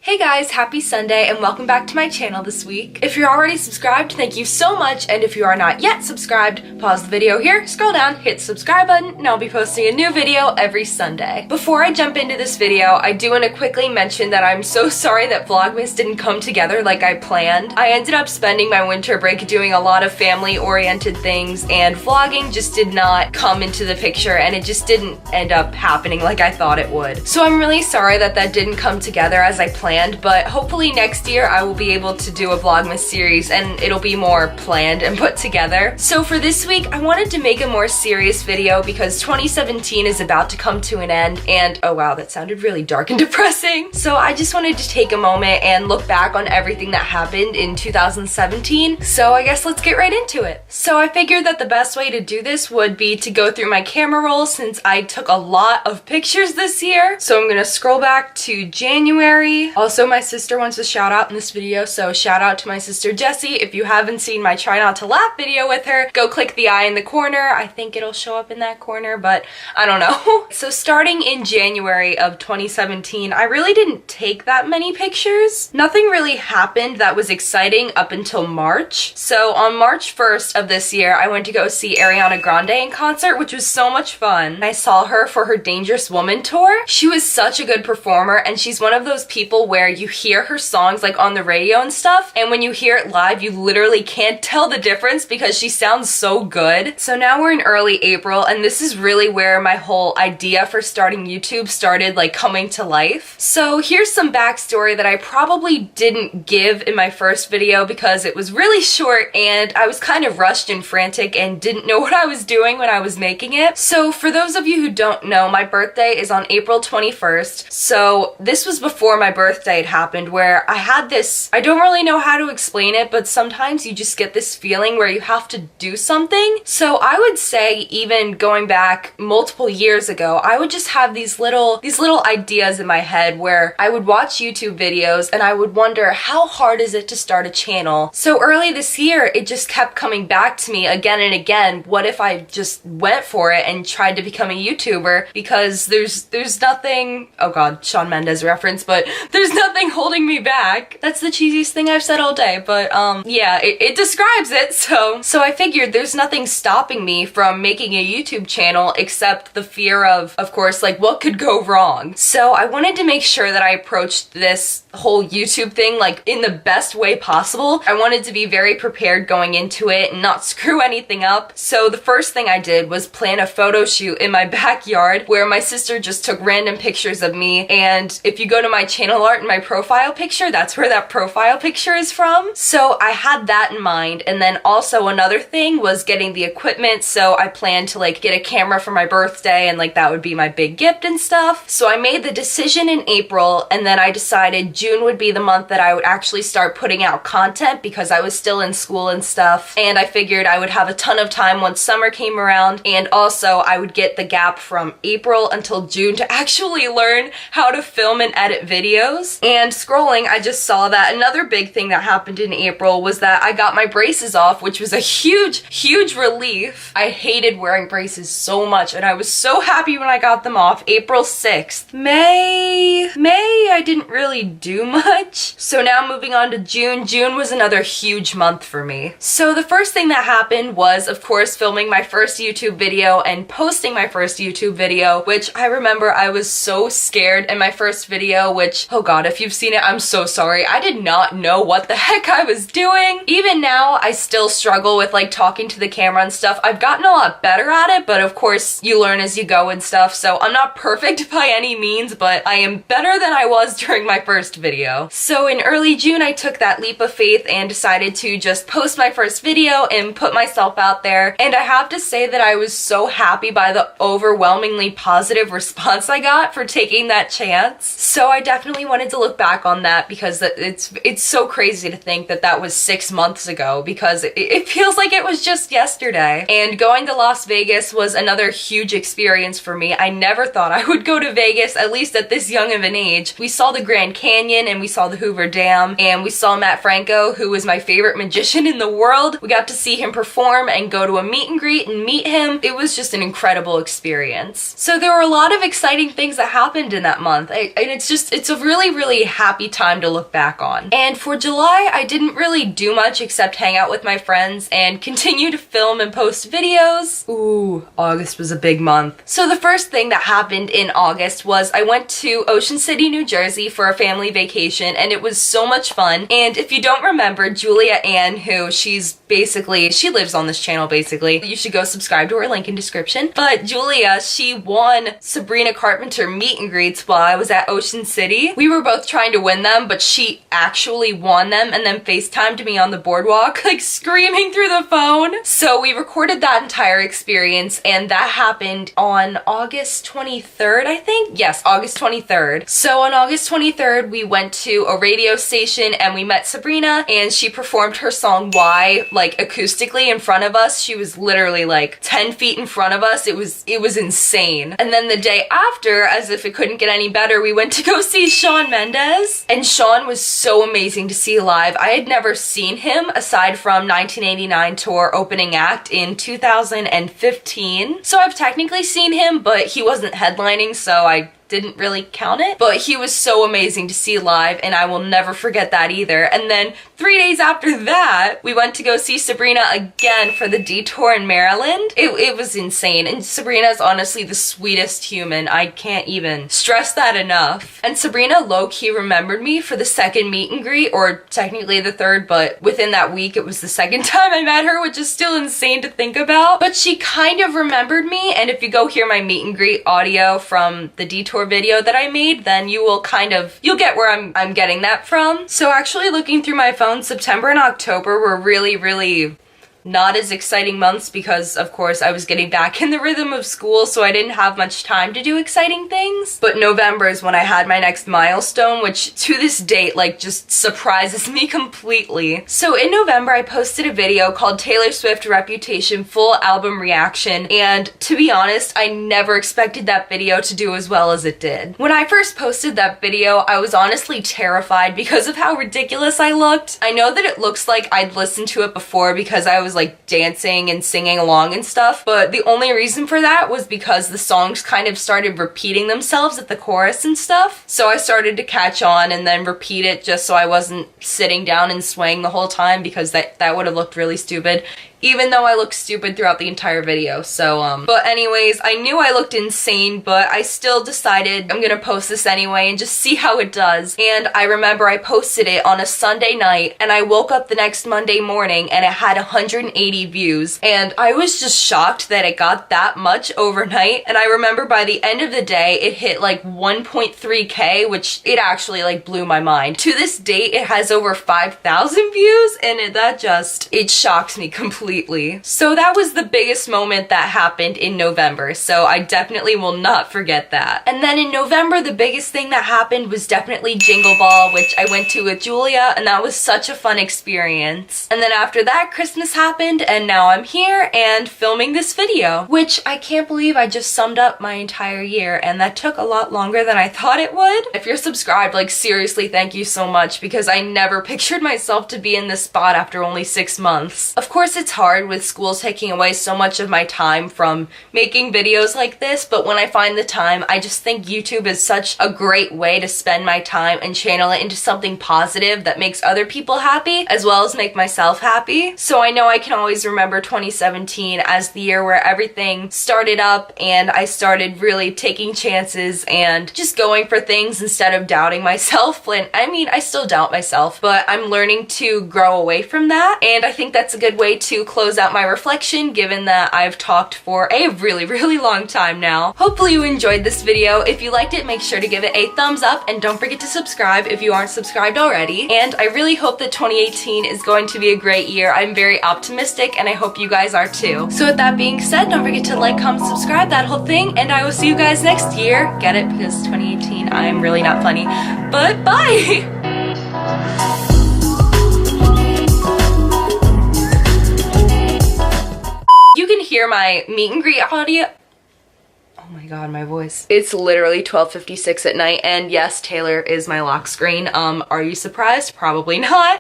Hey guys, happy Sunday and welcome back to my channel this week. If you're already subscribed, thank you so much, and if you are not yet subscribed, pause the video here, scroll down, hit the subscribe button, and I'll be posting a new video every Sunday. Before I jump into this video, I do want to quickly mention that I'm so sorry that Vlogmas didn't come together like I planned. I ended up spending my winter break doing a lot of family-oriented things, and vlogging just did not come into the picture, and it just didn't end up happening like I thought it would. So I'm really sorry that that didn't come together as I planned, but hopefully next year I will be able to do a Vlogmas series and it'll be more planned and put together. So for this week, I wanted to make a more serious video because 2017 is about to come to an end, and oh wow, that sounded really dark and depressing. So I just wanted to take a moment and look back on everything that happened in 2017. So I guess let's get right into it. So I figured that the best way to do this would be to go through my camera roll since I took a lot of pictures this year. So I'm gonna scroll back to January. Also, my sister wants a shout out in this video, so shout out to my sister Jessie. If you haven't seen my Try Not to Laugh video with her, go click the eye in the corner. I think it'll show up in that corner, but I don't know. So starting in January of 2017, I really didn't take that many pictures. Nothing really happened that was exciting up until March. So on March 1st of this year, I went to go see Ariana Grande in concert, which was so much fun. I saw her for her Dangerous Woman tour. She was such a good performer, and she's one of those people where you hear her songs like on the radio and stuff, and when you hear it live, you literally can't tell the difference because she sounds so good. So now we're in early April, and this is really where my whole idea for starting YouTube started like coming to life. So here's some backstory that I probably didn't give in my first video because it was really short and I was kind of rushed and frantic and didn't know what I was doing when I was making it. So for those of you who don't know, my birthday is on April 21st. So this was before my birthday had happened, where I had this, I don't really know how to explain it, but sometimes you just get this feeling where you have to do something. So I would say even going back multiple years ago, I would just have these little ideas in my head where I would watch YouTube videos and I would wonder, how hard is it to start a channel? So early this year, it just kept coming back to me again and again. What if I just went for it and tried to become a YouTuber? Because there's nothing, oh god, Shawn Mendes reference, but there's nothing holding me back. That's the cheesiest thing I've said all day, but yeah, it describes it. So I figured there's nothing stopping me from making a YouTube channel except the fear of course, like what could go wrong. So I wanted to make sure that I approached this whole YouTube thing like in the best way possible. I wanted to be very prepared going into it and not screw anything up. So the first thing I did was plan a photo shoot in my backyard where my sister just took random pictures of me, and if you go to my channel art and my profile picture, that's where that profile picture is from. So I had that in mind, and then also another thing was getting the equipment. So I planned to like get a camera for my birthday, and like that would be my big gift and stuff. So I made the decision in April, and then I decided June would be the month that I would actually start putting out content because I was still in school and stuff, and I figured I would have a ton of time once summer came around, and also I would get the gap from April until June to actually learn how to film and edit videos. And scrolling, I just saw that another big thing that happened in April was that I got my braces off, which was a huge relief. I hated wearing braces so much, and I was so happy when I got them off. April 6th. May, I didn't really do much. So now moving on to June. June was another huge month for me. So the first thing that happened was, of course, filming my first YouTube video and posting my first YouTube video, which I remember I was so scared in my first video, which, oh god, if you've seen it, I'm so sorry. I did not know what the heck I was doing. Even now, I still struggle with like talking to the camera and stuff. I've gotten a lot better at it, but of course you learn as you go and stuff, so I'm not perfect by any means, but I am better than I was during my first video. So in early June, I took that leap of faith and decided to just post my first video and put myself out there, and I have to say that I was so happy by the overwhelmingly positive response I got for taking that chance. So I definitely wanted to look back on that because it's so crazy to think that that was 6 months ago, because it feels like it was just yesterday. And going to Las Vegas was another huge experience for me. I never thought I would go to Vegas, at least at this young of of an age. We saw the Grand Canyon and we saw the Hoover Dam, and we saw Matt Franco, who was my favorite magician in the world. We got to see him perform and go to a meet and greet and meet him. It was just an incredible experience. So there were a lot of exciting things that happened in that month, and it's a really happy time to look back on. And for July, I didn't really do much except hang out with my friends and continue to film and post videos. Ooh, August was a big month. So the first thing that happened in August was I went to Ocean City, New Jersey for a family vacation, and it was so much fun. And if you don't remember, Julia Ann, who she lives on this channel basically. You should go subscribe to her, link in description. But Julia, she won Sabrina Carpenter meet and greets while I was at Ocean City. We were both trying to win them, but she actually won them and then FaceTimed me on the boardwalk, like screaming through the phone. So we recorded that entire experience, and that happened on August 23rd, I think? Yes, August 23rd. So on August 23rd, we went to a radio station and we met Sabrina, and she performed her song Why, like acoustically in front of us. She was literally like 10 feet in front of us. It was insane. And then the day after, as if it couldn't get any better, we went to go see Shawn Mendes, and Shawn was so amazing to see live. I had never seen him aside from 1989 tour opening act in 2015. So I've technically seen him, but he wasn't headlining, so I didn't really count it. But he was so amazing to see live, and I will never forget that either. And then 3 days after that, we went to go see Sabrina again for the Detour in Maryland. It was insane, and Sabrina's honestly the sweetest human. I can't even stress that enough. And Sabrina low-key remembered me for the second meet and greet, or technically the third, but within that week it was the second time I met her, which is still insane to think about. But she kind of remembered me, and if you go hear my meet and greet audio from the Detour video that I made, then you'll get where I'm getting that from. So actually looking through my phone, September and October were really not as exciting months because, of course, I was getting back in the rhythm of school, so I didn't have much time to do exciting things. But November is when I had my next milestone, which to this date, like, just surprises me completely. So in November, I posted a video called Taylor Swift Reputation Full Album Reaction, and to be honest, I never expected that video to do as well as it did. When I first posted that video, I was honestly terrified because of how ridiculous I looked. I know that it looks like I'd listened to it before because I was like dancing and singing along and stuff, but the only reason for that was because the songs kind of started repeating themselves at the chorus and stuff. So I started to catch on and then repeat it just so I wasn't sitting down and swaying the whole time, because that would have looked really stupid. Even though I looked stupid throughout the entire video, so, but anyways, I knew I looked insane, but I still decided I'm gonna post this anyway and just see how it does. And I remember I posted it on a Sunday night, and I woke up the next Monday morning and it had 180 views, and I was just shocked that it got that much overnight. And I remember by the end of the day, it hit like 1.3K, which it actually like blew my mind. To this date, it has over 5,000 views, and it shocks me completely. So that was the biggest moment that happened in November, so I definitely will not forget that. And then in November, the biggest thing that happened was definitely Jingle Ball, which I went to with Julia, and that was such a fun experience. And then after that, Christmas happened, and now I'm here and filming this video, which I can't believe I just summed up my entire year, and that took a lot longer than I thought it would. If you're subscribed, like seriously, thank you so much, because I never pictured myself to be in this spot after only 6 months. Of course, it's hard with school taking away so much of my time from making videos like this, but when I find the time, I just think YouTube is such a great way to spend my time and channel it into something positive that makes other people happy, as well as make myself happy. So I know I can always remember 2017 as the year where everything started up and I started really taking chances and just going for things instead of doubting myself. And I mean, I still doubt myself, but I'm learning to grow away from that, and I think that's a good way to close out my reflection, given that I've talked for a really long time now. Hopefully you enjoyed this video. If you liked it, make sure to give it a thumbs up, and don't forget to subscribe if you aren't subscribed already. And I really hope that 2018 is going to be a great year. I'm very optimistic, and I hope you guys are too. So with that being said, don't forget to like, comment, subscribe, that whole thing, and I will see you guys next year. Get it? Because 2018, I'm really not funny. But bye! You can hear my meet and greet audio. Oh my god, my voice. It's literally 12:56 at night, and yes, Taylor is my lock screen. Are you surprised? Probably not.